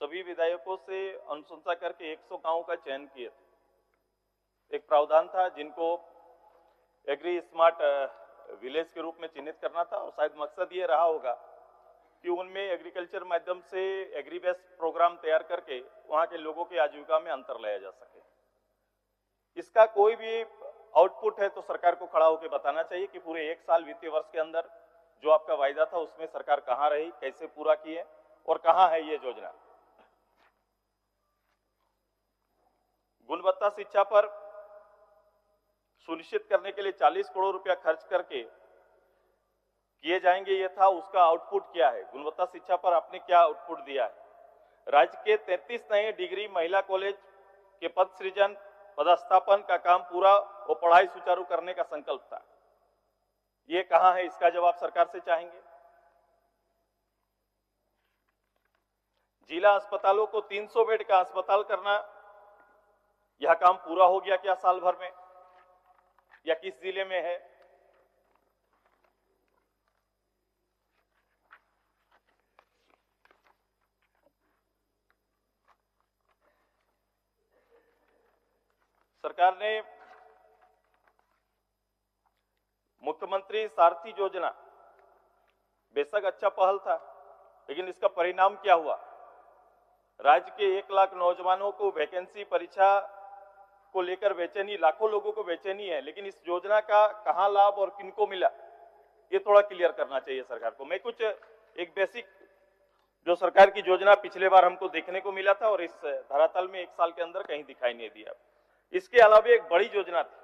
सभी विधायकों से अनुशंसा करके 100 गांवों का चयन किए थे। एक प्रावधान था जिनको एग्री स्मार्ट विलेज के रूप में चिन्हित करना था और शायद मकसद ये रहा होगा कि उनमें एग्रीकल्चर माध्यम से एग्री बेस प्रोग्राम तैयार करके वहां के लोगों की आजीविका में अंतर लाया जा सके। इसका कोई भी आउटपुट है तो सरकार को खड़ा होकर बताना चाहिए कि पूरे 1 साल वित्तीय वर्ष के अंदर जो आपका वायदा था उसमें सरकार कहां रही, कैसे पूरा किए और कहां है ये योजना। गुणवत्ता शिक्षा पर सुनिश्चित करने के लिए 40 करोड़ रुपया खर्च करके किए जाएंगे ये था, उसका आउटपुट क्या है? गुणवत्ता शिक्षा पर आपने क्या आउटपुट दिया है? राज्य के 33 नए डिग्री महिला कॉलेज के पद सृजन, पदस्थापन का काम पूरा और पढ़ाई सुचारू करने का संकल्प था, ये कहां है? इसका जवाब सरकार से चाहेंगे। जिला अस्पतालों को 300 बेड का अस्पताल करना, यह काम पूरा हो गया क्या साल भर में, या किस जिले में है? सरकार ने मुख्यमंत्री सारथी योजना बेशक अच्छा पहल था, लेकिन इसका परिणाम क्या हुआ? राज्य के 1 लाख नौजवानों को वैकेंसी परीक्षा को लेकर बेचैनी, लाखों लोगों को बेचैनी है, लेकिन इस योजना का कहां लाभ और किनको मिला, ये थोड़ा क्लियर करना चाहिए सरकार को। मैं कुछ एक बेसिक जो सरकार की योजना पिछले बार हमको देखने को मिला था और इस धरातल में 1 साल के अंदर कहीं दिखाई नहीं दिया। इसके अलावा एक बड़ी योजना थी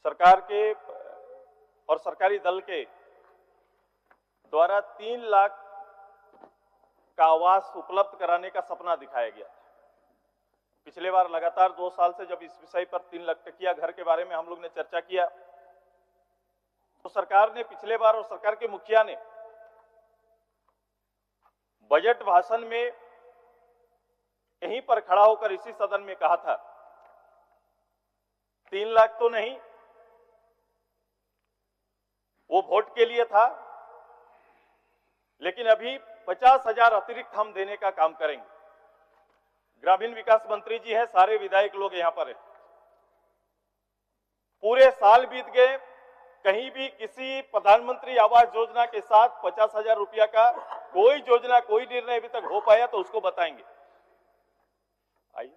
सरकार के और सरकारी दल के द्वारा 3 लाख का आवास उपलब्ध कराने का सपना दिखाया गया। पिछले बार लगातार 2 साल से जब इस विषय पर 3 लाख टकिया घर के बारे में हम लोग ने चर्चा किया, तो सरकार ने पिछले बार और सरकार के मुखिया ने बजट भाषण में यहीं पर खड़ा होकर इसी सदन में कहा था 3 लाख तो नहीं, वो वोट के लिए था, लेकिन अभी 50,000 अतिरिक्त हम देने का काम करेंगे। ग्रामीण विकास मंत्री जी हैं, सारे विधायक लोग यहां पर हैं। पूरे साल बीत गए, कहीं भी किसी प्रधानमंत्री आवास योजना के साथ 50,000 रुपया का कोई योजना, कोई निर्णय अभी तक हो पाया तो उसको बताएंगे। आइए।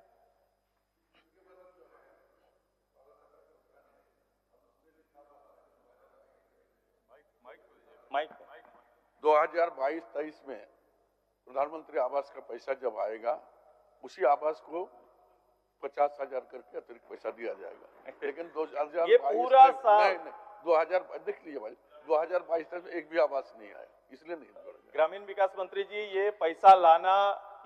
माइक 2022-23 में प्रधानमंत्री आवास का पैसा जब आएगा, उसी आवास को 50,000 करके अतिरिक्त पैसा दिया जाएगा। लेकिन 2022 ये पूरा साल नहीं, 2000 देख लीजिए भाई, 2022 में एक भी आवास नहीं आया, इसलिए नहीं। ग्रामीण विकास मंत्री जी, ये पैसा लाना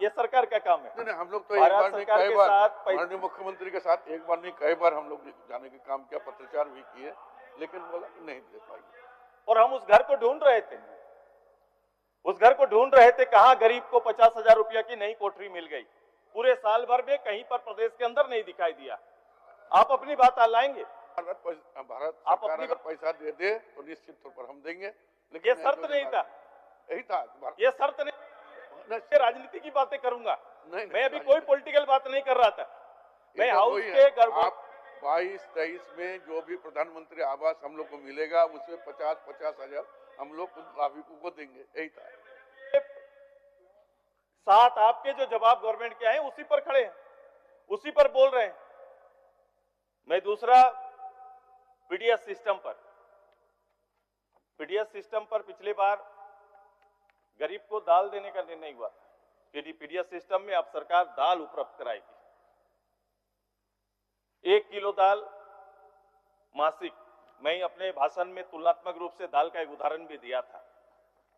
ये सरकार का काम है। नहीं, हम लोग तो एक बार नहीं, कई बार माननीय मुख्यमंत्री के साथ एक बार नहीं कई बार हम लोग जाने के काम किया, पत्रचार भी किए, लेकिन बोला नहीं दे पाएंगे। और हम उस घर को ढूंढ रहे थे, उस घर को ढूंढ रहे थे, कहां गरीब को 50,000 रुपया की नई कोठरी मिल गई। पूरे साल भर में कहीं पर प्रदेश के अंदर नहीं दिखाई दिया। आप अपनी बात लाएंगे? भारत सरकार अगर पैसा दे दे तो निश्चित तौर पर हम देंगे, लेकिन ये शर्त नहीं था, यही था, ये शर्त नहीं। राजनीति की बातें करूंगा, मैं अभी कोई पॉलिटिकल बात नहीं कर रहा था। मैं हाउस के 22-23 में जो भी प्रधानमंत्री आवास हम लोग को मिलेगा, उसमें 50,000 हम लोग नागरिकों को देंगे, यही था। साथ आपके जो जवाब गवर्नमेंट के आए उसी पर खड़े हैं, उसी पर बोल रहे हैं। मैं दूसरा पीडीएस सिस्टम पर पिछली बार गरीब को दाल देने का निर्णय हुआ था। पीडीएस सिस्टम में अब सरकार दाल उपलब्ध कराएगी, 1 किलो दाल मासिक। मैं अपने भाषण में तुलनात्मक रूप से दाल का एक उदाहरण भी दिया था,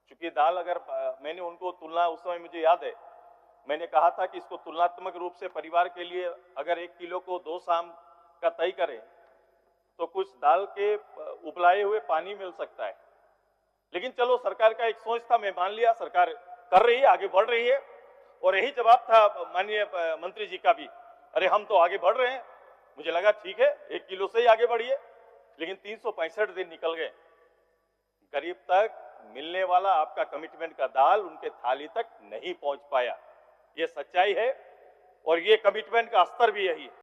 क्योंकि दाल अगर मैंने उनको तुलना, उस समय मुझे याद है मैंने कहा था कि इसको तुलनात्मक रूप से परिवार के लिए अगर 1 किलो को 2 शाम का तय करें तो कुछ दाल के उबलाए हुए पानी मिल सकता है। लेकिन चलो, सरकार का एक सोच था, मैं मान लिया, सरकार कर रही है, आगे बढ़ रही है। और यही जवाब था माननीय मंत्री जी का भी, अरे हम तो आगे बढ़ रहे हैं। मुझे लगा ठीक है, 1 किलो से ही आगे बढ़िए, लेकिन 365 दिन निकल गए, गरीब तक मिलने वाला आपका कमिटमेंट का दाल उनके थाली तक नहीं पहुंच पाया। ये सच्चाई है और ये कमिटमेंट का स्तर भी यही है।